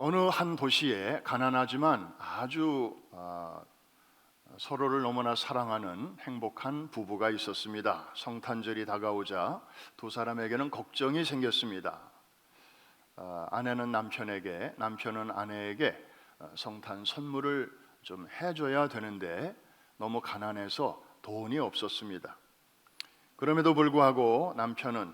어느 한 도시에 가난하지만 아주 서로를 너무나 사랑하는 행복한 부부가 있었습니다. 성탄절이 다가오자 두 사람에게는 걱정이 생겼습니다. 아내는 남편에게, 남편은 아내에게 성탄 선물을 좀 해줘야 되는데 너무 가난해서 돈이 없었습니다. 그럼에도 불구하고 남편은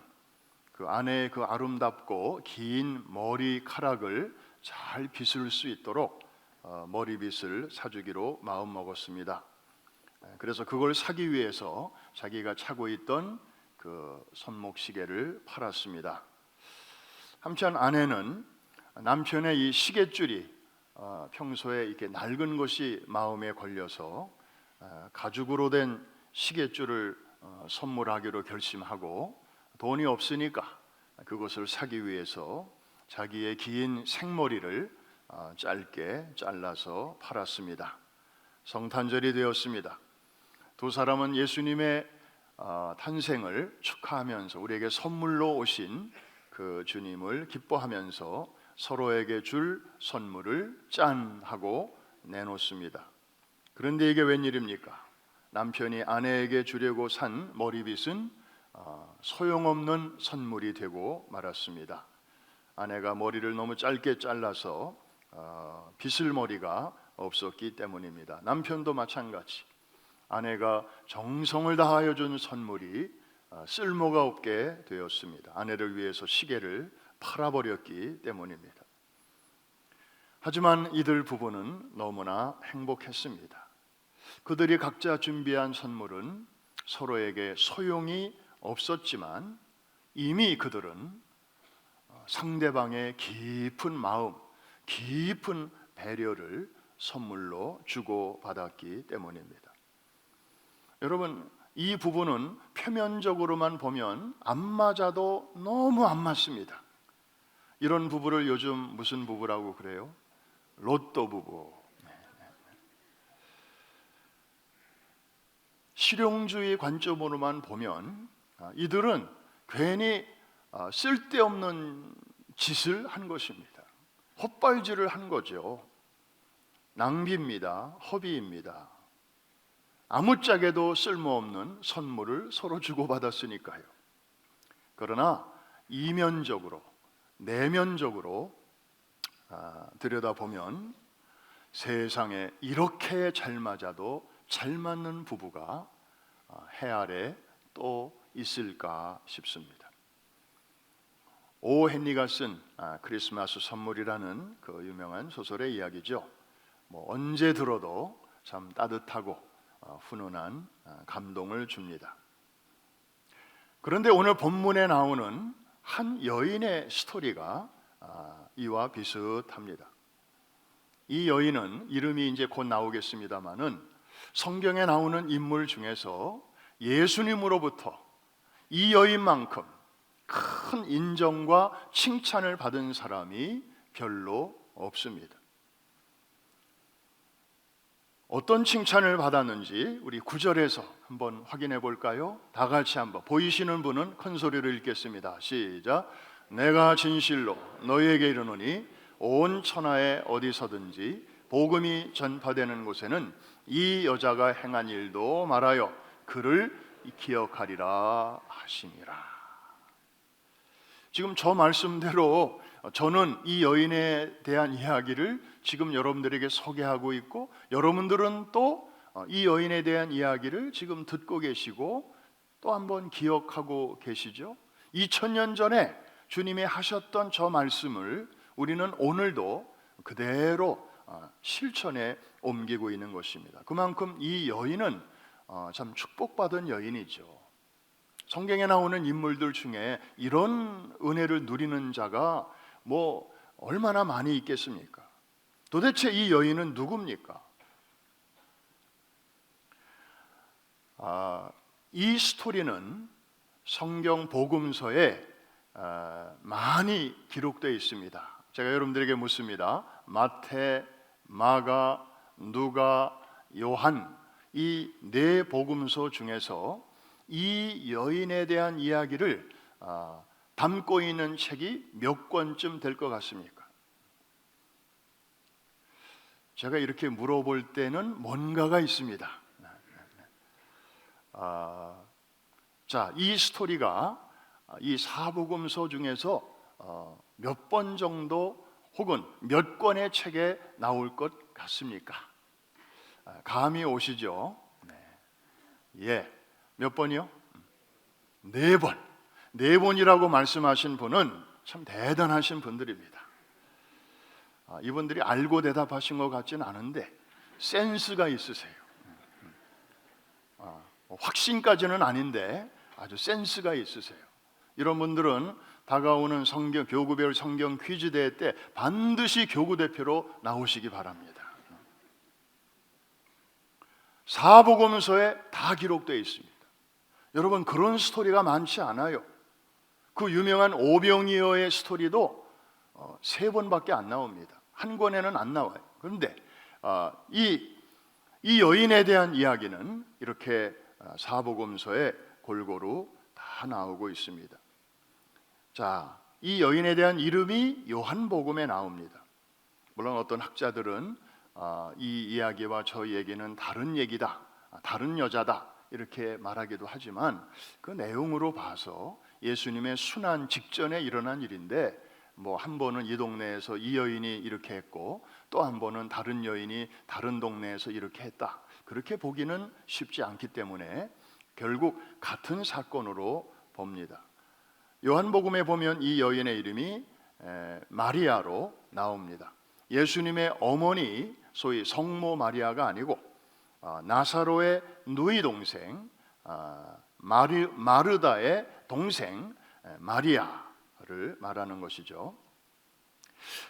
그 아내의 그 아름답고 긴 머리카락을 잘 빗을 수 있도록 머리빗을 사주기로 마음먹었습니다. 그래서 그걸 사기 위해서 자기가 차고 있던 그 손목시계를 팔았습니다. 한편 아내는 남편의 이 시계줄이 평소에 이렇게 낡은 것이 마음에 걸려서 가죽으로 된 시계줄을 선물하기로 결심하고 돈이 없으니까 그것을 사기 위해서 자기의 긴 생머리를 짧게 잘라서 팔았습니다. 성탄절이 되었습니다. 두 사람은 예수님의 탄생을 축하하면서 우리에게 선물로 오신 그 주님을 기뻐하면서 서로에게 줄 선물을 짠 하고 내놓습니다. 그런데 이게 웬일입니까? 남편이 아내에게 주려고 산 머리빗은 소용없는 선물이 되고 말았습니다. 아내가 머리를 너무 짧게 잘라서 빗을 머리가 없었기 때문입니다. 남편도 마찬가지. 아내가 정성을 다하여 준 선물이 쓸모가 없게 되었습니다. 아내를 위해서 시계를 팔아버렸기 때문입니다. 하지만 이들 부부는 너무나 행복했습니다. 그들이 각자 준비한 선물은 서로에게 소용이 없었지만 이미 그들은 상대방의 깊은 마음, 깊은 배려를 선물로 주고받았기 때문입니다. 여러분, 이 부부는 표면적으로만 보면 안 맞아도 너무 안 맞습니다. 이런 부부를 요즘 무슨 부부라고 그래요? 로또 부부. 실용주의 관점으로만 보면 이들은 괜히 쓸데없는 짓을 한 것입니다. 헛발질을 한 거죠. 낭비입니다. 허비입니다. 아무짝에도 쓸모없는 선물을 서로 주고받았으니까요. 그러나 이면적으로, 내면적으로 들여다보면 세상에 이렇게 잘 맞아도 잘 맞는 부부가 해 아래 또 있을까 싶습니다. 오 헨리가 쓴 크리스마스 선물이라는 그 유명한 소설의 이야기죠. 언제 들어도 참 따뜻하고 훈훈한 감동을 줍니다. 그런데 오늘 본문에 나오는 한 여인의 스토리가 이와 비슷합니다. 이 여인은 이름이 이제 곧 나오겠습니다마는 성경에 나오는 인물 중에서 예수님으로부터 이 여인만큼 큰 인정과 칭찬을 받은 사람이 별로 없습니다. 어떤 칭찬을 받았는지 우리 9절에서 한번 확인해 볼까요? 다 같이 한번, 보이시는 분은 큰 소리로 읽겠습니다. 시작. 내가 진실로 너희에게 이르노니 온 천하에 어디서든지 복음이 전파되는 곳에는 이 여자가 행한 일도 말하여 그를 기억하리라 하시니라. 지금 저 말씀대로 저는 이 여인에 대한 이야기를 지금 여러분들에게 소개하고 있고, 여러분들은 또 이 여인에 대한 이야기를 지금 듣고 계시고 또 한번 기억하고 계시죠? 2000년 전에 주님이 하셨던 저 말씀을 우리는 오늘도 그대로 실천에 옮기고 있는 것입니다. 그만큼 이 여인은 참 축복받은 여인이죠. 성경에 나오는 인물들 중에 이런 은혜를 누리는 자가 얼마나 많이 있겠습니까? 도대체 이 여인은 누굽니까? 이 스토리는 성경 복음서에 많이 기록되어 있습니다. 제가 여러분들에게 묻습니다. 마태, 마가, 누가, 요한 이 네 복음서 중에서 이 여인에 대한 이야기를 담고 있는 책이 몇 권쯤 될 것 같습니까? 제가 이렇게 물어볼 때는 뭔가가 있습니다. 자, 이 스토리가 이 사복음서 중에서 몇 번 정도 혹은 몇 권의 책에 나올 것 같습니까? 감이 오시죠? 예, 몇 번이요? 네 번. 네 번이라고 말씀하신 분은 참 대단하신 분들입니다. 이분들이 알고 대답하신 것 같지는 않은데 센스가 있으세요. 확신까지는 아닌데 아주 센스가 있으세요. 이런 분들은 다가오는 성경 교구별 성경 퀴즈 대회 때 반드시 교구 대표로 나오시기 바랍니다. 사복음서에 다 기록되어 있습니다. 여러분, 그런 스토리가 많지 않아요. 그 유명한 오병이어의 스토리도 세 번밖에 안 나옵니다. 한 권에는 안 나와요. 그런데 이 여인에 대한 이야기는 이렇게 사복음서에 골고루 다 나오고 있습니다. 자, 이 여인에 대한 이름이 요한복음에 나옵니다. 물론 어떤 학자들은 이 이야기와 저 얘기는 다른 얘기다, 다른 여자다 이렇게 말하기도 하지만 그 내용으로 봐서 예수님의 순환 직전에 일어난 일인데 뭐 한 번은 이 동네에서 이 여인이 이렇게 했고 또 한 번은 다른 여인이 다른 동네에서 이렇게 했다, 그렇게 보기는 쉽지 않기 때문에 결국 같은 사건으로 봅니다. 요한복음에 보면 이 여인의 이름이 마리아로 나옵니다. 예수님의 어머니, 소위 성모 마리아가 아니고 나사로의 누이 동생 마르다의 동생 마리아를 말하는 것이죠.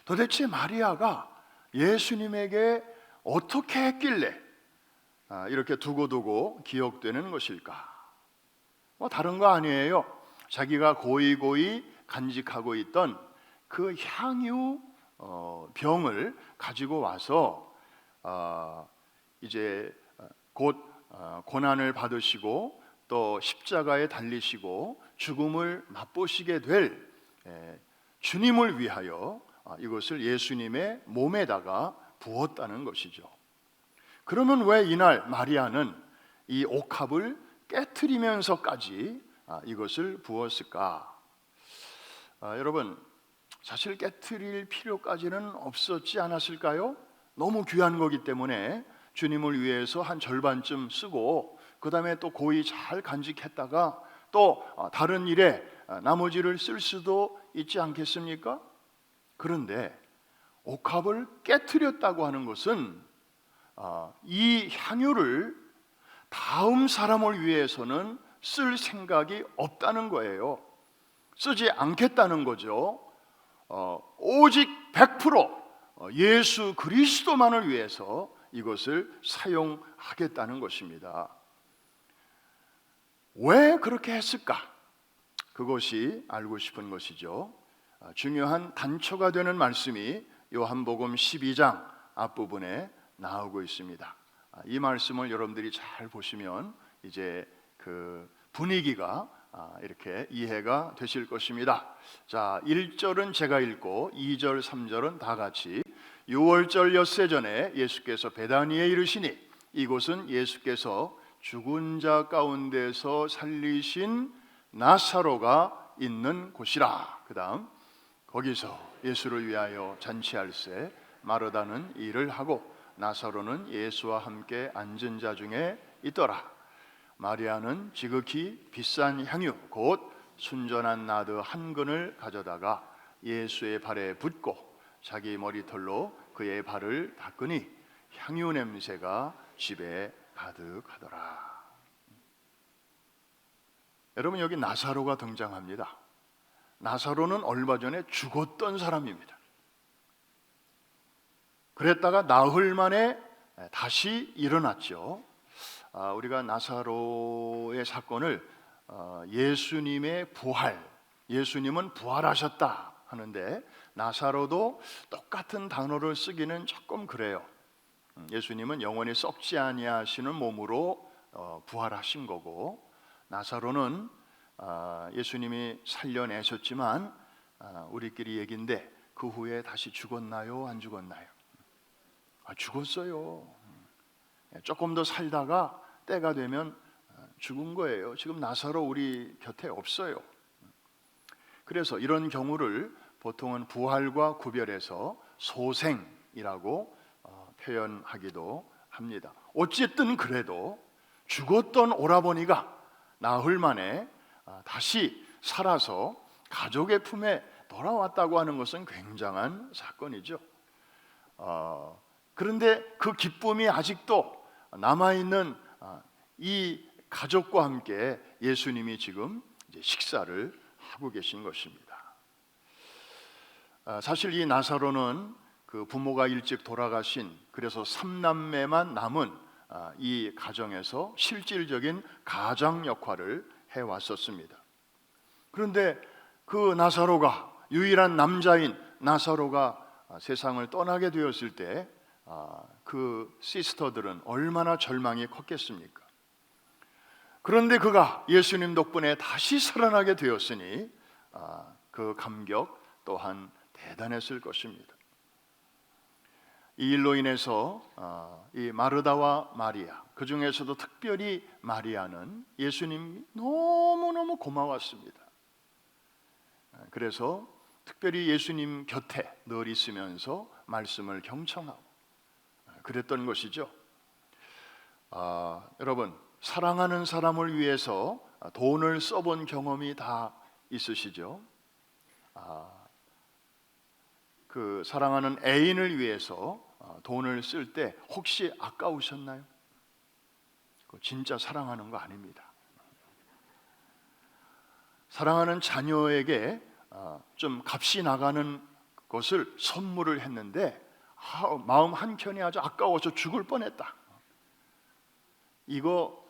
도대체 마리아가 예수님에게 어떻게 했길래 이렇게 두고두고 기억되는 것일까? 뭐 다른 거 아니에요. 자기가 고이고이 간직하고 있던 그 향유 병을 가지고 와서 이제 곧 고난을 받으시고 또 십자가에 달리시고 죽음을 맛보시게 될 주님을 위하여 이것을 예수님의 몸에다가 부었다는 것이죠. 그러면 왜 이날 마리아는 이 옥합을 깨트리면서까지 이것을 부었을까? 여러분, 사실 깨트릴 필요까지는 없었지 않았을까요? 너무 귀한 거기 때문에 주님을 위해서 한 절반쯤 쓰고 그 다음에 또 고이 잘 간직했다가 또 다른 일에 나머지를 쓸 수도 있지 않겠습니까? 그런데 옥합을 깨트렸다고 하는 것은 이 향유를 다음 사람을 위해서는 쓸 생각이 없다는 거예요. 쓰지 않겠다는 거죠. 오직 100% 예수 그리스도만을 위해서 이것을 사용하겠다는 것입니다. 왜 그렇게 했을까? 그것이 알고 싶은 것이죠. 중요한 단초가 되는 말씀이 요한복음 12장 앞부분에 나오고 있습니다. 이 말씀을 여러분들이 잘 보시면 이제 그 분위기가 이렇게 이해가 되실 것입니다. 자, 1절은 제가 읽고 2절, 3절은 다 같이. 6월절 엿새 전에 예수께서 베다니에 이르시니 이곳은 예수께서 죽은 자 가운데서 살리신 나사로가 있는 곳이라. 그 다음 거기서 예수를 위하여 잔치할세 마르다는 일을 하고 나사로는 예수와 함께 앉은 자 중에 있더라. 마리아는 지극히 비싼 향유 곧 순전한 나드 한 근을 가져다가 예수의 발에 붓고 자기 머리털로 그의 발을 닦으니 향유 냄새가 집에 가득하더라. 여러분, 여기 나사로가 등장합니다. 나사로는 얼마 전에 죽었던 사람입니다. 그랬다가 나흘 만에 다시 일어났죠. 우리가 나사로의 사건을 예수님의 부활, 예수님은 부활하셨다 하는데 나사로도 똑같은 단어를 쓰기는 조금 그래요. 예수님은 영원히 썩지 아니하시는 몸으로 부활하신 거고, 나사로는 예수님이 살려내셨지만 우리끼리 얘기인데 그 후에 다시 죽었나요? 안 죽었나요? 죽었어요. 조금 더 살다가 때가 되면 죽은 거예요. 지금 나사로 우리 곁에 없어요. 그래서 이런 경우를 보통은 부활과 구별해서 소생이라고 표현하기도 합니다. 어쨌든 그래도 죽었던 오라버니가 나흘 만에 다시 살아서 가족의 품에 돌아왔다고 하는 것은 굉장한 사건이죠. 그런데 그 기쁨이 아직도 남아있는 이 가족과 함께 예수님이 지금 이제 식사를 하고 계신 것입니다. 사실 이 나사로는 그 부모가 일찍 돌아가신, 그래서 3남매만 남은 이 가정에서 실질적인 가장 역할을 해왔었습니다. 그런데 그 나사로가, 유일한 남자인 나사로가 세상을 떠나게 되었을 때 그 시스터들은 얼마나 절망이 컸겠습니까? 그런데 그가 예수님 덕분에 다시 살아나게 되었으니 그 감격 또한 대단했을 것입니다. 이 일로 인해서 이 마르다와 마리아, 그 중에서도 특별히 마리아는 예수님이 너무너무 고마웠습니다. 그래서 특별히 예수님 곁에 늘 있으면서 말씀을 경청하고 그랬던 것이죠. 여러분, 사랑하는 사람을 위해서 돈을 써본 경험이 다 있으시죠? 그 사랑하는 애인을 위해서 돈을 쓸 때 혹시 아까우셨나요? 그거 진짜 사랑하는 거 아닙니다. 사랑하는 자녀에게 좀 값이 나가는 것을 선물을 했는데 마음 한켠이 아주 아까워서 죽을 뻔했다. 이거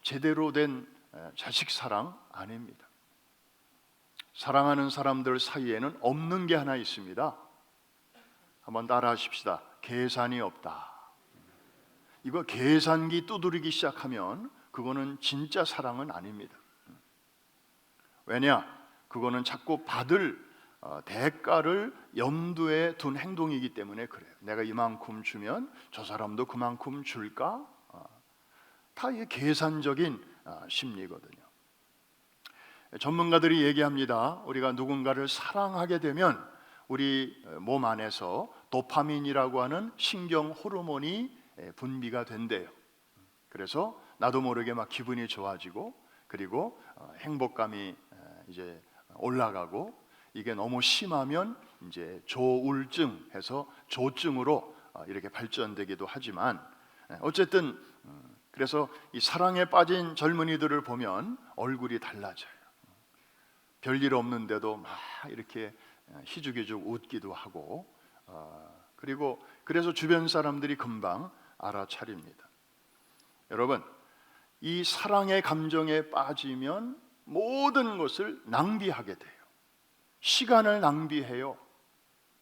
제대로 된 자식 사랑 아닙니다. 사랑하는 사람들 사이에는 없는 게 하나 있습니다. 한번 따라 하십시다. 계산이 없다. 이거 계산기 두드리기 시작하면 그거는 진짜 사랑은 아닙니다. 왜냐? 그거는 자꾸 받을 대가를 염두에 둔 행동이기 때문에 그래요. 내가 이만큼 주면 저 사람도 그만큼 줄까? 다 이게 계산적인 심리거든요. 전문가들이 얘기합니다. 우리가 누군가를 사랑하게 되면 우리 몸 안에서 도파민이라고 하는 신경 호르몬이 분비가 된대요. 그래서 나도 모르게 막 기분이 좋아지고, 그리고 행복감이 이제 올라가고, 이게 너무 심하면 이제 조울증 해서 조증으로 이렇게 발전되기도 하지만, 어쨌든 그래서 이 사랑에 빠진 젊은이들을 보면 얼굴이 달라져요. 별일 없는데도 막 이렇게 희죽희죽 웃기도 하고, 그리고 그래서 주변 사람들이 금방 알아차립니다. 여러분, 이 사랑의 감정에 빠지면 모든 것을 낭비하게 돼요. 시간을 낭비해요.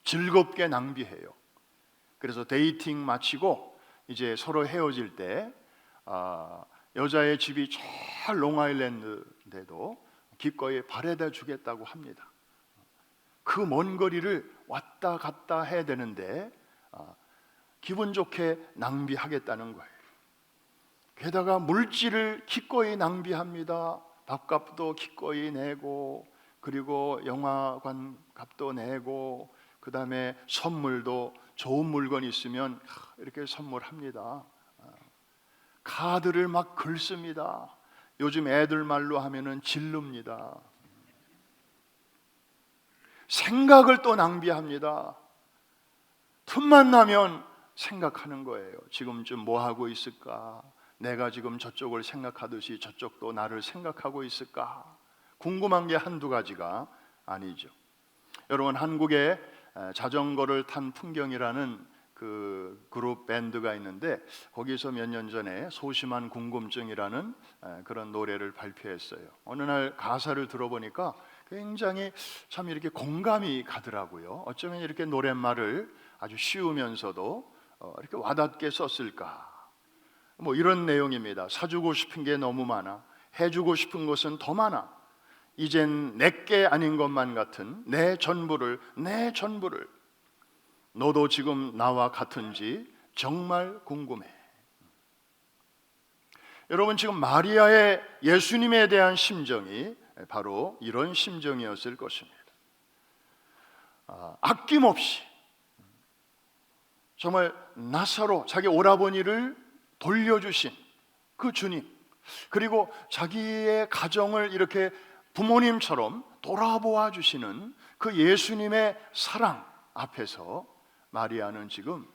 즐겁게 낭비해요. 그래서 데이팅 마치고 이제 서로 헤어질 때 여자의 집이 저 롱아일랜드인데도 기꺼이 바래다 주겠다고 합니다. 그 먼 거리를 왔다 갔다 해야 되는데 기분 좋게 낭비하겠다는 거예요. 게다가 물질을 기꺼이 낭비합니다. 밥값도 기꺼이 내고, 그리고 영화관 값도 내고, 그 다음에 선물도 좋은 물건 있으면 이렇게 선물합니다. 카드를 막 긁습니다. 요즘 애들 말로 하면은 질릅니다. 생각을 또 낭비합니다. 틈만 나면 생각하는 거예요. 지금쯤 뭐 하고 있을까? 내가 지금 저쪽을 생각하듯이 저쪽도 나를 생각하고 있을까? 궁금한 게 한두 가지가 아니죠. 여러분, 한국에 자전거를 탄 풍경이라는 그 그룹 밴드가 있는데, 거기서 몇 년 전에 소심한 궁금증이라는 그런 노래를 발표했어요. 어느 날 가사를 들어보니까 굉장히 참 이렇게 공감이 가더라고요. 어쩌면 이렇게 노랫말을 아주 쉬우면서도 이렇게 와닿게 썼을까? 뭐 이런 내용입니다. 사주고 싶은 게 너무 많아. 해주고 싶은 것은 더 많아. 이젠 내게 아닌 것만 같은 내 전부를 너도 지금 나와 같은지 정말 궁금해. 여러분, 지금 마리아의 예수님에 대한 심정이 바로 이런 심정이었을 것입니다. 아낌없이 정말 나사로, 자기 오라버니를 돌려주신 그 주님, 그리고 자기의 가정을 이렇게 부모님처럼 돌아보아 주시는 그 예수님의 사랑 앞에서 마리아는 지금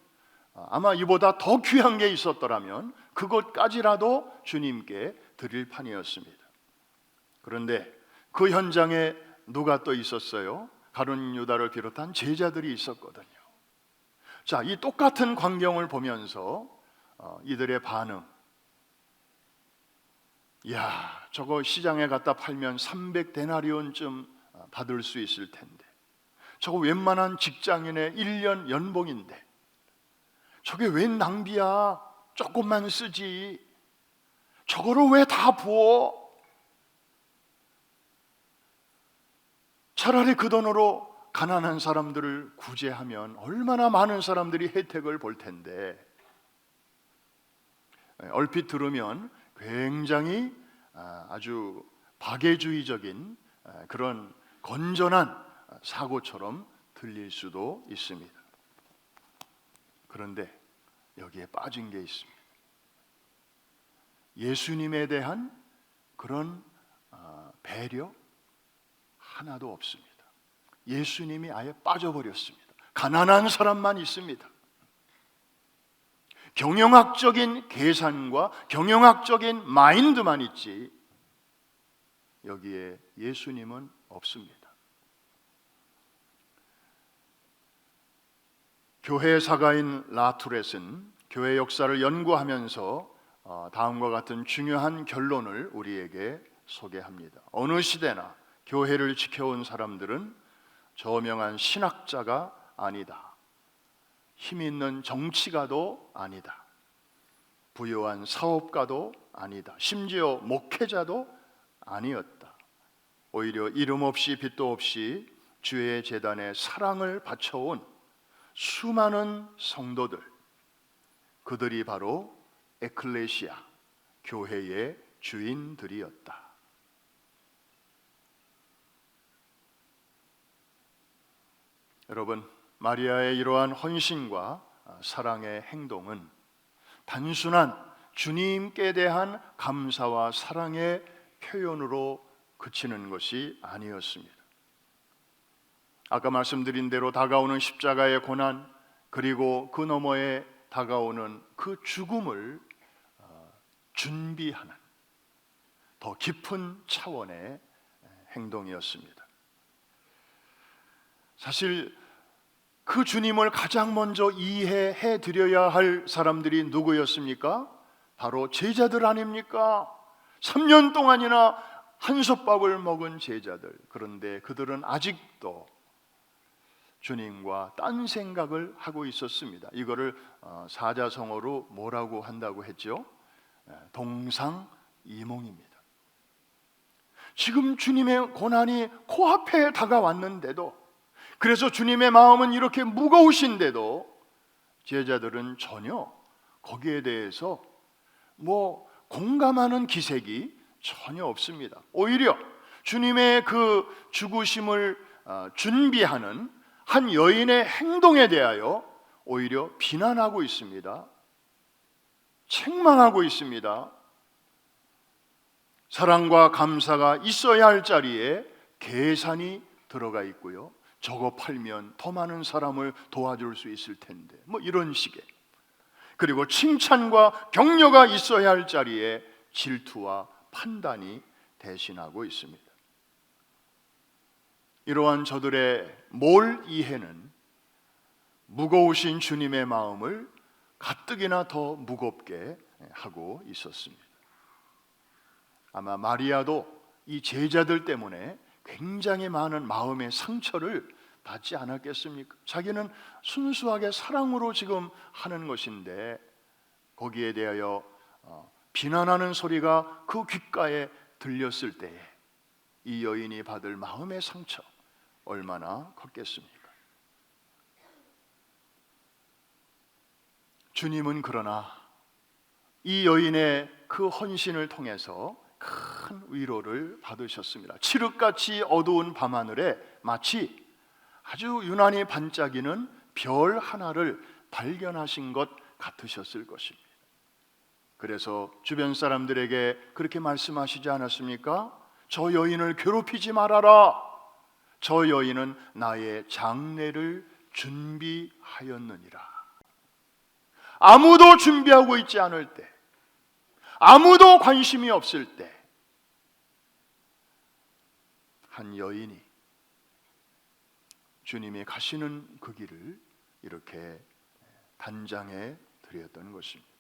아마 이보다 더 귀한 게 있었더라면 그것까지라도 주님께 드릴 판이었습니다. 그런데 그 현장에 누가 또 있었어요? 가룟 유다를 비롯한 제자들이 있었거든요. 자, 이 똑같은 광경을 보면서 이들의 반응, 야, 저거 시장에 갖다 팔면 300데나리온쯤 받을 수 있을 텐데, 저거 웬만한 직장인의 1년 연봉인데 저게 웬 낭비야, 조금만 쓰지, 저거를 왜 다 부어? 차라리 그 돈으로 가난한 사람들을 구제하면 얼마나 많은 사람들이 혜택을 볼 텐데, 얼핏 들으면 굉장히 아주 박애주의적인 그런 건전한 사고처럼 들릴 수도 있습니다. 그런데 여기에 빠진 게 있습니다. 예수님에 대한 그런 배려 하나도 없습니다. 예수님이 아예 빠져버렸습니다. 가난한 사람만 있습니다. 경영학적인 계산과 경영학적인 마인드만 있지 여기에 예수님은 없습니다. 교회 사가인 라투렛은 교회 역사를 연구하면서 다음과 같은 중요한 결론을 우리에게 소개합니다. 어느 시대나 교회를 지켜온 사람들은 저명한 신학자가 아니다, 힘 있는 정치가도 아니다, 부유한 사업가도 아니다, 심지어 목회자도 아니었다. 오히려 이름 없이 빚도 없이 주의 제단에 사랑을 바쳐온 수많은 성도들, 그들이 바로 에클레시아, 교회의 주인들이었다. 여러분, 마리아의 이러한 헌신과 사랑의 행동은 단순한 주님께 대한 감사와 사랑의 표현으로 그치는 것이 아니었습니다. 아까 말씀드린 대로 다가오는 십자가의 고난, 그리고 그 너머에 다가오는 그 죽음을 준비하는 더 깊은 차원의 행동이었습니다. 사실 그 주님을 가장 먼저 이해해 드려야 할 사람들이 누구였습니까? 바로 제자들 아닙니까? 3년 동안이나 한솥밥을 먹은 제자들. 그런데 그들은 아직도 주님과 딴 생각을 하고 있었습니다. 이거를 사자성어로 뭐라고 한다고 했죠? 동상이몽입니다. 지금 주님의 고난이 코앞에 다가왔는데도, 그래서 주님의 마음은 이렇게 무거우신데도 제자들은 전혀 거기에 대해서 공감하는 기색이 전혀 없습니다. 오히려 주님의 그 죽으심을 준비하는 한 여인의 행동에 대하여 오히려 비난하고 있습니다. 책망하고 있습니다. 사랑과 감사가 있어야 할 자리에 계산이 들어가 있고요, 저거 팔면 더 많은 사람을 도와줄 수 있을 텐데, 이런 식의, 그리고 칭찬과 격려가 있어야 할 자리에 질투와 판단이 대신하고 있습니다. 이러한 저들의 몰 이해는 무거우신 주님의 마음을 가뜩이나 더 무겁게 하고 있었습니다. 아마 마리아도 이 제자들 때문에 굉장히 많은 마음의 상처를 받지 않았겠습니까? 자기는 순수하게 사랑으로 지금 하는 것인데 거기에 대하여 비난하는 소리가 그 귓가에 들렸을 때에 이 여인이 받을 마음의 상처 얼마나 컸겠습니까? 주님은 그러나 이 여인의 그 헌신을 통해서 큰 위로를 받으셨습니다. 칠흑같이 어두운 밤하늘에 마치 아주 유난히 반짝이는 별 하나를 발견하신 것 같으셨을 것입니다. 그래서 주변 사람들에게 그렇게 말씀하시지 않았습니까? 저 여인을 괴롭히지 말아라. 저 여인은 나의 장례를 준비하였느니라. 아무도 준비하고 있지 않을 때, 아무도 관심이 없을 때, 한 여인이 주님이 가시는 그 길을 이렇게 단장해 드렸던 것입니다.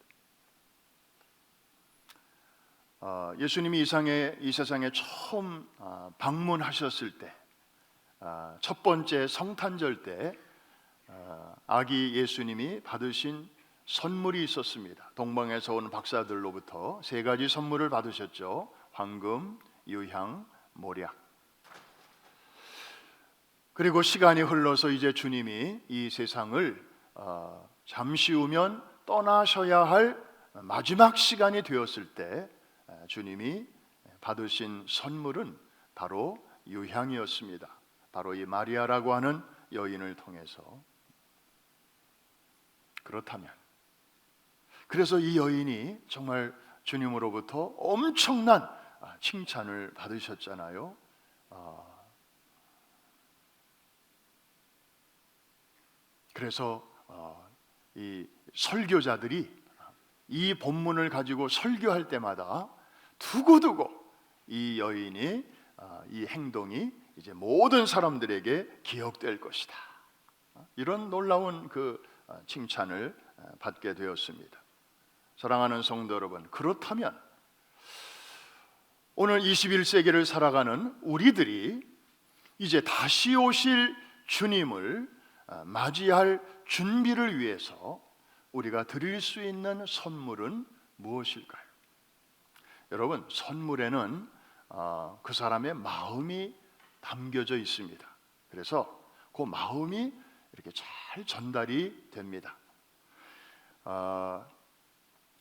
예수님이 이 세상에 처음 방문하셨을 때, 첫 번째 성탄절 때 아기 예수님이 받으신 선물이 있었습니다. 동방에서 온 박사들로부터 세 가지 선물을 받으셨죠. 황금, 유향, 모략. 그리고 시간이 흘러서 이제 주님이 이 세상을 잠시 후면 떠나셔야 할 마지막 시간이 되었을 때 주님이 받으신 선물은 바로 유향이었습니다. 바로 이 마리아라고 하는 여인을 통해서. 그렇다면, 그래서 이 여인이 정말 주님으로부터 엄청난 칭찬을 받으셨잖아요. 그래서 이 설교자들이 이 본문을 가지고 설교할 때마다 두고두고 이 여인이 이 행동이 이제 모든 사람들에게 기억될 것이다. 이런 놀라운 그 칭찬을 받게 되었습니다. 사랑하는 성도 여러분, 그렇다면 오늘 21세기를 살아가는 우리들이 이제 다시 오실 주님을 맞이할 준비를 위해서 우리가 드릴 수 있는 선물은 무엇일까요? 여러분, 선물에는 그 사람의 마음이 담겨져 있습니다. 그래서 그 마음이 이렇게 잘 전달이 됩니다.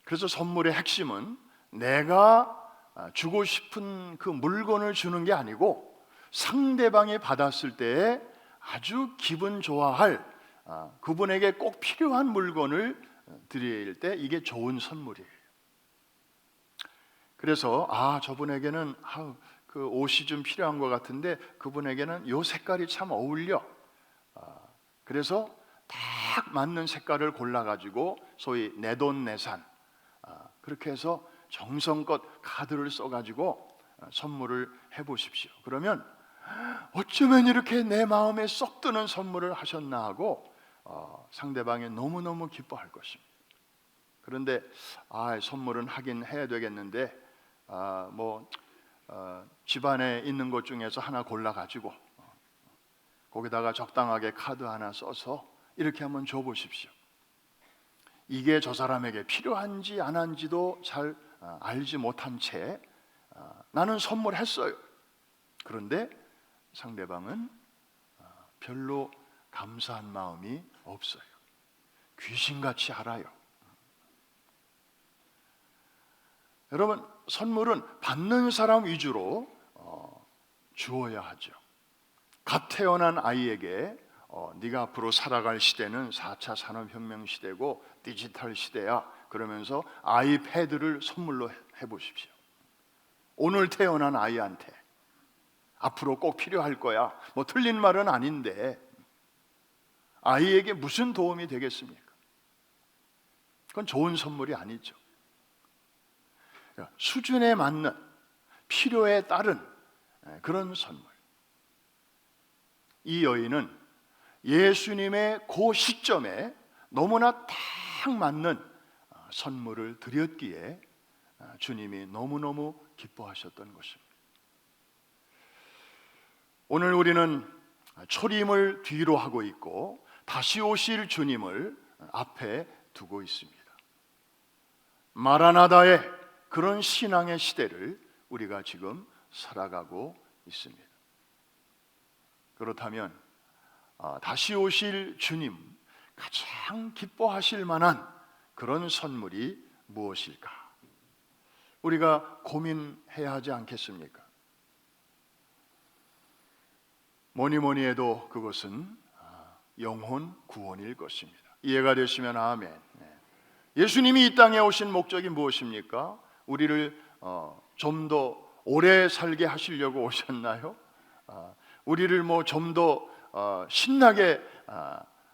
그래서 선물의 핵심은 내가 주고 싶은 그 물건을 주는 게 아니고 상대방이 받았을 때에 아주 기분 좋아할 그분에게 꼭 필요한 물건을 드릴 때 이게 좋은 선물이에요. 그래서 저분에게는 그 옷이 좀 필요한 것 같은데 그분에게는 이 색깔이 참 어울려. 그래서 딱 맞는 색깔을 골라가지고 소위 내돈내산 그렇게 해서 정성껏 카드를 써가지고 선물을 해보십시오. 그러면 어쩌면 이렇게 내 마음에 쏙 드는 선물을 하셨나 하고 상대방이 너무너무 기뻐할 것입니다. 그런데 선물은 하긴 해야 되겠는데 집안에 있는 것 중에서 하나 골라가지고 거기다가 적당하게 카드 하나 써서 이렇게 한번 줘보십시오. 이게 저 사람에게 필요한지 안 한지도 잘 알지 못한 채 나는 선물했어요. 그런데 상대방은 별로 감사한 마음이 없어요. 귀신같이 알아요. 여러분, 선물은 받는 사람 위주로 주어야 하죠. 갓 태어난 아이에게 네가 앞으로 살아갈 시대는 4차 산업혁명 시대고 디지털 시대야 그러면서 아이패드를 선물로 해보십시오. 오늘 태어난 아이한테 앞으로 꼭 필요할 거야. 틀린 말은 아닌데 아이에게 무슨 도움이 되겠습니까? 그건 좋은 선물이 아니죠. 수준에 맞는 필요에 따른 그런 선물. 이 여인은 예수님의 그 시점에 너무나 딱 맞는 선물을 드렸기에 주님이 너무너무 기뻐하셨던 것입니다. 오늘 우리는 초림을 뒤로 하고 있고 다시 오실 주님을 앞에 두고 있습니다. 마라나다의 그런 신앙의 시대를 우리가 지금 살아가고 있습니다. 그렇다면 다시 오실 주님 가장 기뻐하실 만한 그런 선물이 무엇일까? 우리가 고민해야 하지 않겠습니까? 뭐니 해도 그것은 영혼 구원일 것입니다. 이해가 되시면 아멘. 예수님이 이 땅에 오신 목적이 무엇입니까? 우리를 좀 더 오래 살게 하시려고 오셨나요? 우리를 뭐 좀 더 신나게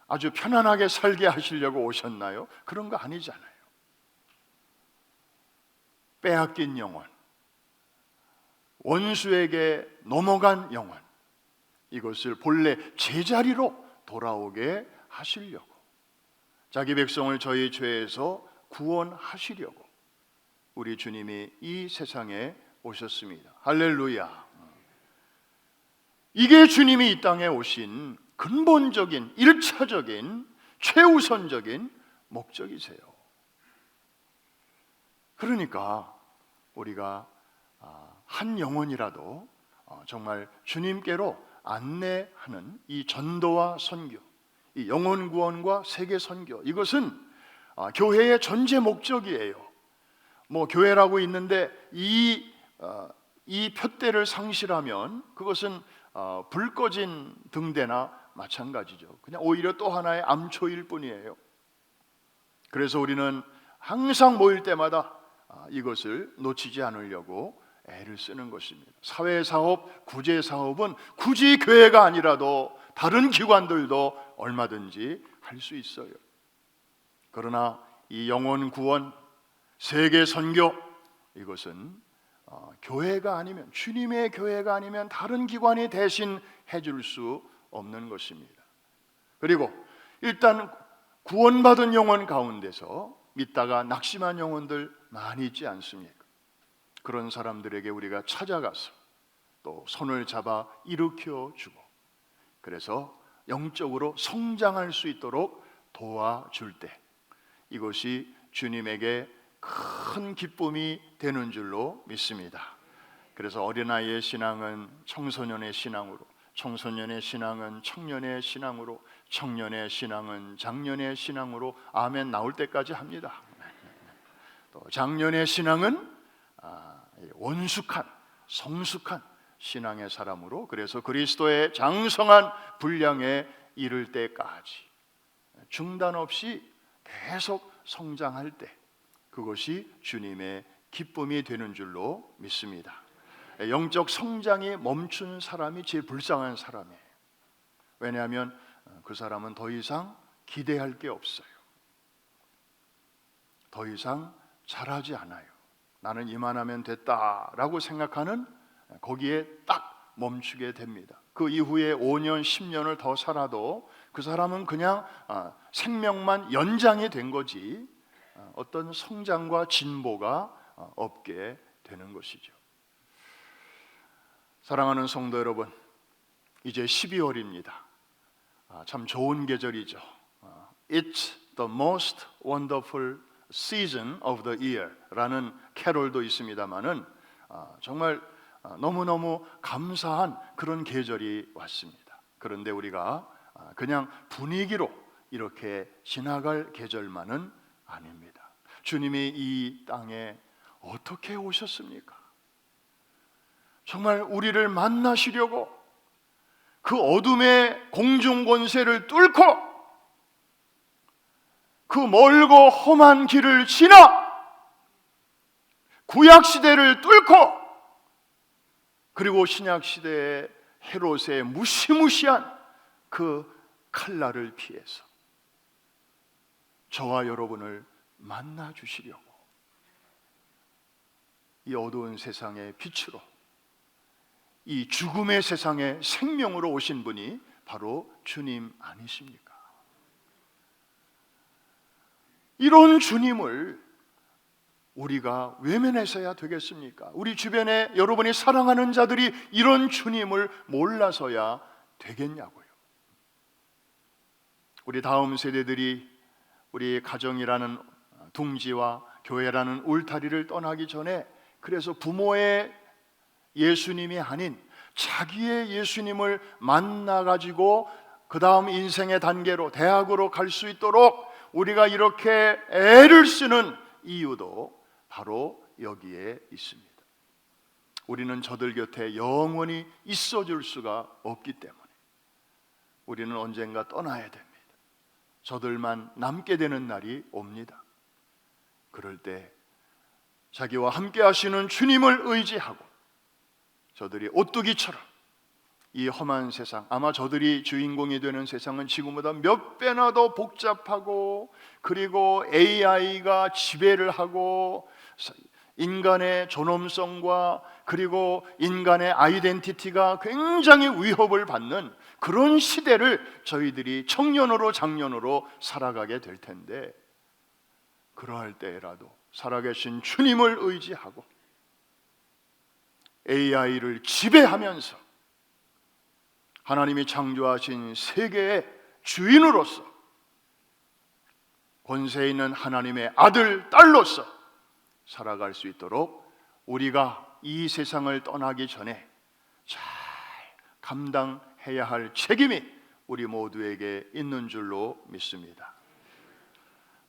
아주 편안하게 살게 하시려고 오셨나요? 그런 거 아니잖아요. 빼앗긴 영혼, 원수에게 넘어간 영혼, 이것을 본래 제자리로 돌아오게 하시려고, 자기 백성을 저희 죄에서 구원하시려고 우리 주님이 이 세상에 오셨습니다. 할렐루야. 이게 주님이 이 땅에 오신 근본적인, 일차적인, 최우선적인 목적이세요. 그러니까 우리가 한 영혼이라도 정말 주님께로 안내하는 이 전도와 선교, 이 영혼 구원과 세계 선교, 이것은 교회의 전제 목적이에요. 뭐 교회라고 있는데 이 푯대를 상실하면 그것은 불 꺼진 등대나 마찬가지죠. 그냥 오히려 또 하나의 암초일 뿐이에요. 그래서 우리는 항상 모일 때마다 이것을 놓치지 않으려고 애를 쓰는 것입니다. 사회사업, 구제사업은 굳이 교회가 아니라도 다른 기관들도 얼마든지 할 수 있어요. 그러나 이 영혼 구원, 세계 선교, 이것은 교회가 아니면, 주님의 교회가 아니면 다른 기관이 대신 해줄 수 없는 것입니다. 그리고 일단 구원받은 영혼 가운데서 믿다가 낙심한 영혼들 많이 있지 않습니까? 그런 사람들에게 우리가 찾아가서 또 손을 잡아 일으켜주고, 그래서 영적으로 성장할 수 있도록 도와줄 때, 이것이 주님에게 큰 기쁨이 되는 줄로 믿습니다. 그래서 어린아이의 신앙은 청소년의 신앙으로, 청소년의 신앙은 청년의 신앙으로, 청년의 신앙은 장년의 신앙으로, 아멘 나올 때까지 합니다. 또 장년의 신앙은 원숙한, 성숙한 신앙의 사람으로, 그래서 그리스도의 장성한 분량에 이를 때까지 중단 없이 계속 성장할 때, 그것이 주님의 기쁨이 되는 줄로 믿습니다. 영적 성장이 멈춘 사람이 제일 불쌍한 사람이에요. 왜냐하면 그 사람은 더 이상 기대할 게 없어요. 더 이상 잘하지 않아요. 나는 이만하면 됐다라고 생각하는, 거기에 딱 멈추게 됩니다. 그 이후에 5년, 10년을 더 살아도 그 사람은 그냥 생명만 연장이 된 거지 어떤 성장과 진보가 없게 되는 것이죠. 사랑하는 성도 여러분, 이제 12월입니다. 참 좋은 계절이죠. It's the most wonderful season of the year 라는 캐롤도 있습니다마는 정말 너무너무 감사한 그런 계절이 왔습니다. 그런데 우리가 그냥 분위기로 이렇게 지나갈 계절만은 아닙니다. 주님이 이 땅에 어떻게 오셨습니까? 정말 우리를 만나시려고 그 어둠의 공중 권세를 뚫고 그 멀고 험한 길을 지나 구약 시대를 뚫고, 그리고 신약 시대의 헤롯의 무시무시한 그 칼날을 피해서 저와 여러분을 만나 주시려고 이 어두운 세상의 빛으로, 이 죽음의 세상의 생명으로 오신 분이 바로 주님 아니십니까? 이런 주님을 우리가 외면해서야 되겠습니까? 우리 주변에 여러분이 사랑하는 자들이 이런 주님을 몰라서야 되겠냐고요. 우리 다음 세대들이 우리 가정이라는 둥지와 교회라는 울타리를 떠나기 전에, 그래서 부모의 예수님이 아닌 자기의 예수님을 만나가지고 그 다음 인생의 단계로, 대학으로 갈 수 있도록 우리가 이렇게 애를 쓰는 이유도 바로 여기에 있습니다. 우리는 저들 곁에 영원히 있어줄 수가 없기 때문에 우리는 언젠가 떠나야 됩니다. 저들만 남게 되는 날이 옵니다. 그럴 때 자기와 함께 하시는 주님을 의지하고 저들이 오뚜기처럼 이 험한 세상, 아마 저들이 주인공이 되는 세상은 지금보다 몇 배나 더 복잡하고, 그리고 AI가 지배를 하고 인간의 존엄성과 그리고 인간의 아이덴티티가 굉장히 위협을 받는 그런 시대를 저희들이 청년으로 장년으로 살아가게 될 텐데, 그러할 때라도 살아계신 주님을 의지하고 AI를 지배하면서 하나님이 창조하신 세계의 주인으로서, 권세 있는 하나님의 아들, 딸로서 살아갈 수 있도록 우리가 이 세상을 떠나기 전에 잘 감당해야 할 책임이 우리 모두에게 있는 줄로 믿습니다.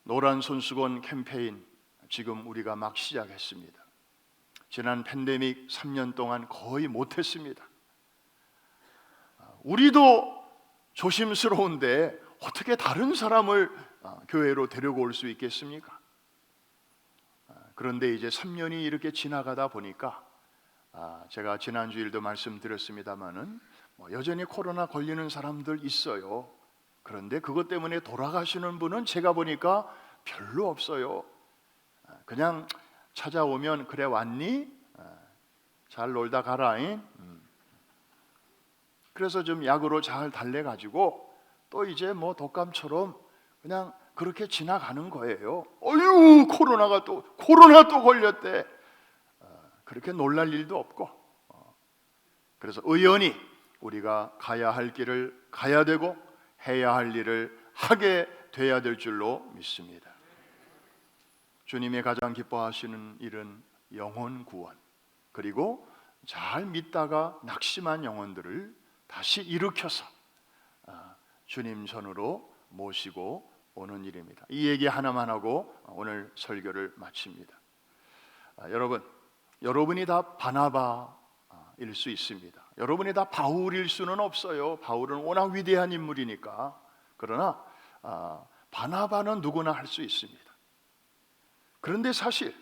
노란 손수건 캠페인 지금 우리가 막 시작했습니다. 지난 팬데믹 3년 동안 거의 못했습니다. 우리도 조심스러운데 어떻게 다른 사람을 교회로 데리고 올 수 있겠습니까? 그런데 이제 3년이 이렇게 지나가다 보니까 제가 지난주일도 말씀드렸습니다마는 여전히 코로나 걸리는 사람들 있어요. 그런데 그것 때문에 돌아가시는 분은 제가 보니까 별로 없어요. 그냥 찾아오면 그래 왔니? 잘 놀다 가라잉. 그래서 좀 약으로 잘 달래가지고 또 이제 뭐 독감처럼 그냥 그렇게 지나가는 거예요. 어휴, 코로나 또 걸렸대. 그렇게 놀랄 일도 없고, 그래서 의연히 우리가 가야 할 길을 가야 되고 해야 할 일을 하게 돼야 될 줄로 믿습니다. 주님이 가장 기뻐하시는 일은 영혼 구원, 그리고 잘 믿다가 낙심한 영혼들을 다시 일으켜서 주님 전으로 모시고 오는 일입니다. 이 얘기 하나만 하고 오늘 설교를 마칩니다. 여러분이 다 바나바일 수 있습니다. 여러분이 다 바울일 수는 없어요. 바울은 워낙 위대한 인물이니까. 그러나 바나바는 누구나 할 수 있습니다. 그런데 사실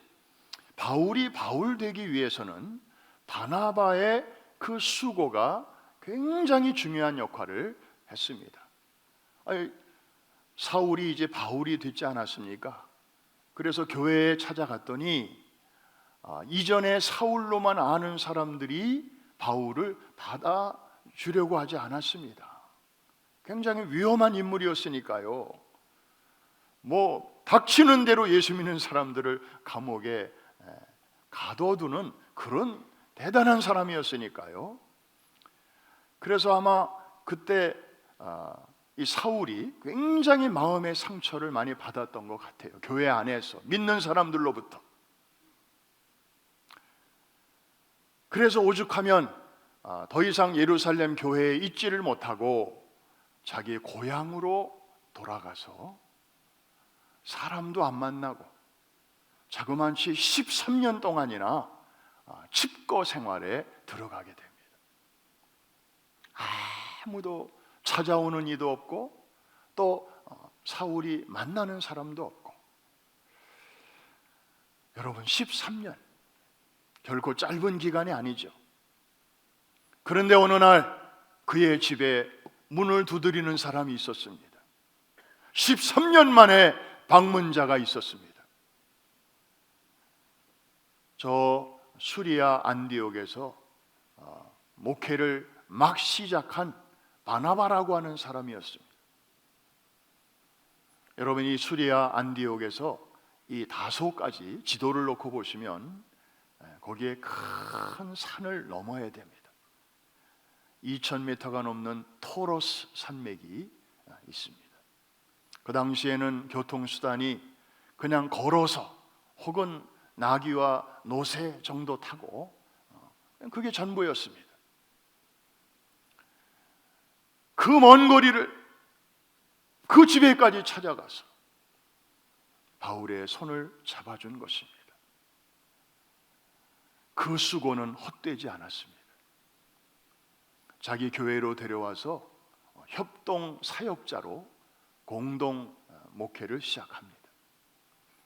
바울이 바울 되기 위해서는 바나바의 그 수고가 굉장히 중요한 역할을 했습니다. 사울이 이제 바울이 됐지 않았습니까? 그래서 교회에 찾아갔더니 이전에 사울로만 아는 사람들이 바울을 받아주려고 하지 않았습니다. 굉장히 위험한 인물이었으니까요. 닥치는 대로 예수 믿는 사람들을 감옥에 가둬두는 그런 대단한 사람이었으니까요. 그래서 아마 그때 이 사울이 굉장히 마음의 상처를 많이 받았던 것 같아요. 교회 안에서 믿는 사람들로부터. 그래서 오죽하면 더 이상 예루살렘 교회에 있지를 못하고 자기 고향으로 돌아가서 사람도 안 만나고 자그만치 13년 동안이나 칩거 생활에 들어가게 됩니다. 아무도 찾아오는 이도 없고 또 사울이 만나는 사람도 없고. 여러분, 13년 결코 짧은 기간이 아니죠. 그런데 어느 날 그의 집에 문을 두드리는 사람이 있었습니다. 13년 만에 방문자가 있었습니다. 저 수리아 안디옥에서 목회를 막 시작한 바나바라고 하는 사람이었습니다. 여러분, 이 수리아 안디옥에서 이 다소까지 지도를 놓고 보시면 거기에 큰 산을 넘어야 됩니다. 2000m가 넘는 토로스 산맥이 있습니다. 그 당시에는 교통수단이 그냥 걸어서 혹은 나귀와 노새 정도 타고 그게 전부였습니다. 그 먼 거리를 그 집에까지 찾아가서 바울의 손을 잡아준 것입니다. 그 수고는 헛되지 않았습니다. 자기 교회로 데려와서 협동 사역자로 공동 목회를 시작합니다.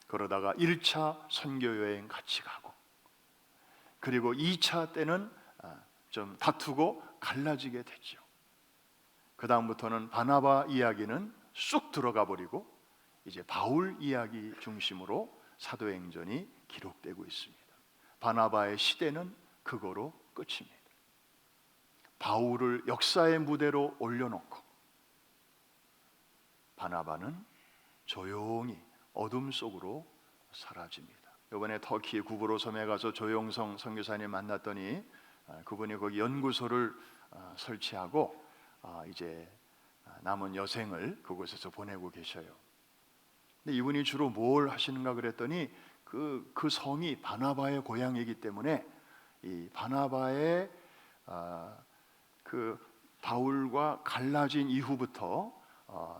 그러다가 1차 선교 여행 같이 가고, 그리고 2차 때는 좀 다투고 갈라지게 됐죠. 그 다음부터는 바나바 이야기는 쑥 들어가 버리고 이제 바울 이야기 중심으로 사도행전이 기록되고 있습니다. 바나바의 시대는 그거로 끝입니다. 바울을 역사의 무대로 올려놓고 바나바는 조용히 어둠 속으로 사라집니다. 이번에 터키 구브로 섬에 가서 조용성 선교사님 만났더니 그분이 거기 연구소를 설치하고 이제 남은 여생을 그곳에서 보내고 계셔요. 근데 이분이 주로 뭘 하시는가 그랬더니 그 성이 바나바의 고향이기 때문에 이 바나바의 그 바울과 갈라진 이후부터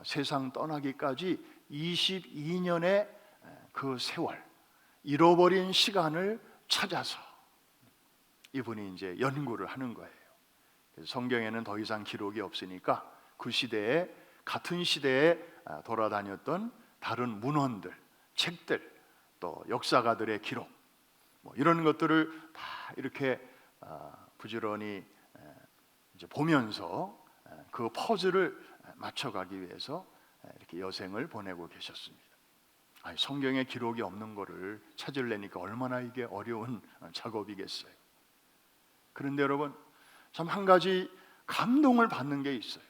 세상 떠나기까지 22년의 그 세월, 잃어버린 시간을 찾아서 이분이 이제 연구를 하는 거예요. 그래서 성경에는 더 이상 기록이 없으니까 그 시대에, 같은 시대에 돌아다녔던 다른 문헌들, 책들, 또 역사가들의 기록, 뭐 이런 것들을 다 이렇게 부지런히 이제 보면서 그 퍼즐을 맞춰가기 위해서 이렇게 여생을 보내고 계셨습니다. 성경에 기록이 없는 거를 찾으려니까 얼마나 이게 어려운 작업이겠어요. 그런데 여러분, 참 한 가지 감동을 받는 게 있어요.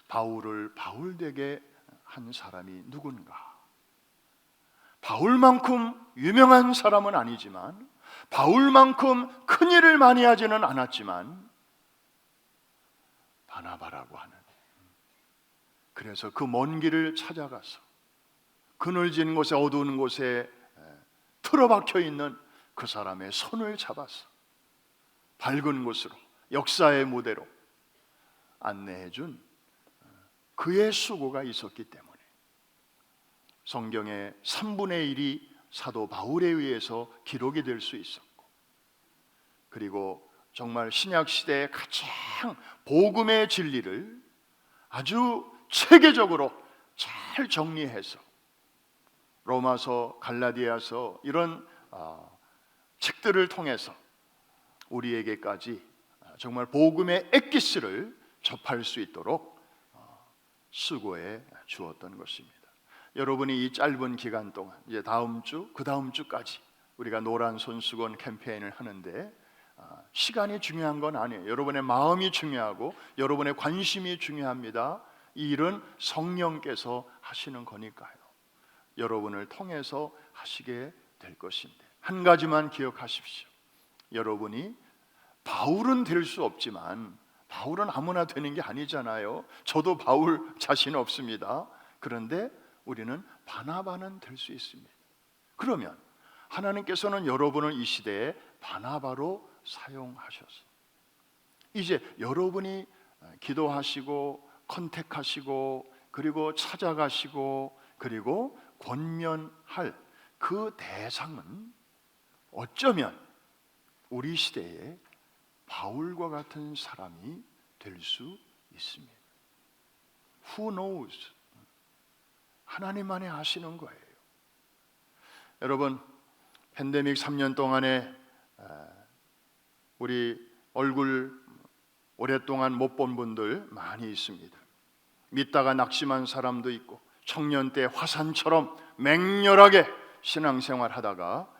바울을 바울되게 한 사람이 누군가? 바울만큼 유명한 사람은 아니지만, 바울만큼 큰 일을 많이 하지는 않았지만 바나바라고 하는, 그래서 그 먼 길을 찾아가서 그늘진 곳에, 어두운 곳에 틀어박혀 있는 그 사람의 손을 잡아서 밝은 곳으로, 역사의 무대로 안내해준 그의 수고가 있었기 때문에 성경의 3분의 1이 사도 바울에 의해서 기록이 될 수 있었고, 그리고 정말 신약 시대의 가장 복음의 진리를 아주 체계적으로 잘 정리해서 로마서, 갈라디아서 이런 책들을 통해서 우리에게까지 정말 복음의 엑기스를 접할 수 있도록 수고해 주었던 것입니다. 여러분이 이 짧은 기간 동안, 이제 다음 주, 그 다음 주까지 우리가 노란 손수건 캠페인을 하는데 시간이 중요한 건 아니에요. 여러분의 마음이 중요하고 여러분의 관심이 중요합니다. 이 일은 성령께서 하시는 거니까요. 여러분을 통해서 하시게 될 것인데, 한 가지만 기억하십시오. 여러분이 바울은 될 수 없지만, 바울은 아무나 되는 게 아니잖아요. 저도 바울 자신 없습니다. 그런데 우리는 바나바는 될 수 있습니다. 그러면 하나님께서는 여러분을 이 시대에 바나바로 사용하셔서 이제 여러분이 기도하시고 컨택하시고 그리고 찾아가시고 그리고 권면할 그 대상은 어쩌면 우리 시대에 바울과 같은 사람이 될 수 있습니다. Who knows? 하나님만이 아시는 거예요. 여러분, 팬데믹 3년 동안에 우리 얼굴 오랫동안 못 본 분들 많이 있습니다. 믿다가 낙심한 사람도 있고, 청년 때 화산처럼 맹렬하게 신앙생활 하다가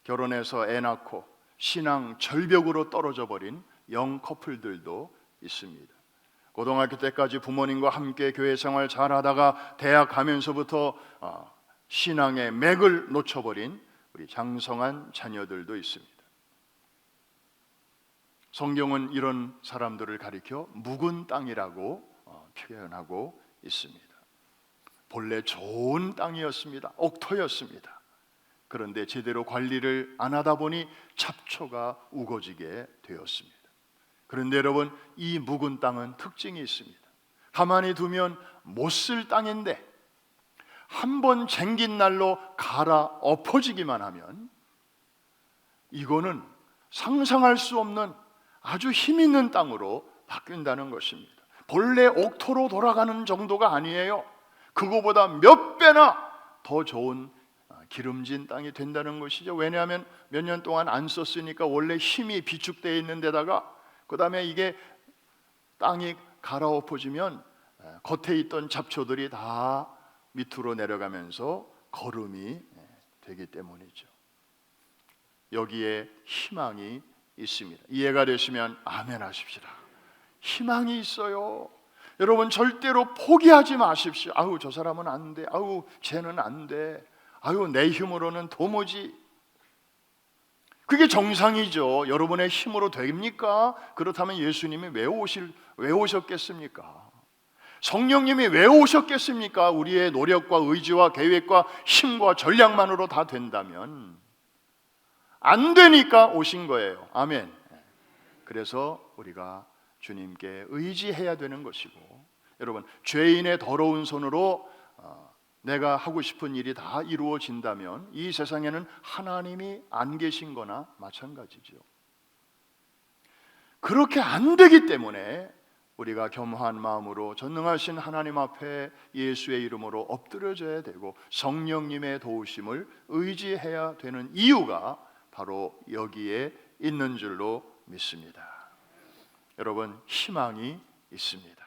결혼해서 애 낳고 신앙 절벽으로 떨어져 버린 영 커플들도 있습니다. 고등학교 때까지 부모님과 함께 교회 생활 잘하다가 대학 가면서부터 신앙의 맥을 놓쳐버린 우리 장성한 자녀들도 있습니다. 성경은 이런 사람들을 가리켜 묵은 땅이라고 표현하고 있습니다. 본래 좋은 땅이었습니다. 옥토였습니다. 그런데 제대로 관리를 안 하다 보니 잡초가 우거지게 되었습니다. 그런데 여러분, 이 묵은 땅은 특징이 있습니다. 가만히 두면 못 쓸 땅인데 한번 쟁긴 날로 갈아 엎어지기만 하면 이거는 상상할 수 없는 아주 힘 있는 땅으로 바뀐다는 것입니다. 본래 옥토로 돌아가는 정도가 아니에요. 그거보다 몇 배나 더 좋은 기름진 땅이 된다는 것이죠. 왜냐하면 몇 년 동안 안 썼으니까 원래 힘이 비축되어 있는 데다가 그 다음에 이게 땅이 갈아엎어지면 겉에 있던 잡초들이 다 밑으로 내려가면서 거름이 되기 때문이죠. 여기에 희망이 있습니다. 이해가 되시면 아멘 하십시다. 희망이 있어요. 여러분 절대로 포기하지 마십시오. 아우 저 사람은 안 돼. 아우 쟤는 안 돼. 아유 내 힘으로는 도무지. 그게 정상이죠. 여러분의 힘으로 됩니까? 그렇다면 예수님이 왜 오셨겠습니까? 성령님이 왜 오셨겠습니까? 우리의 노력과 의지와 계획과 힘과 전략만으로 다 된다면 안 되니까 오신 거예요. 아멘. 그래서 우리가 주님께 의지해야 되는 것이고, 여러분 죄인의 더러운 손으로 내가 하고 싶은 일이 다 이루어진다면 이 세상에는 하나님이 안 계신 거나 마찬가지죠. 그렇게 안 되기 때문에 우리가 겸허한 마음으로 전능하신 하나님 앞에 예수의 이름으로 엎드려져야 되고 성령님의 도우심을 의지해야 되는 이유가 바로 여기에 있는 줄로 믿습니다. 여러분 희망이 있습니다.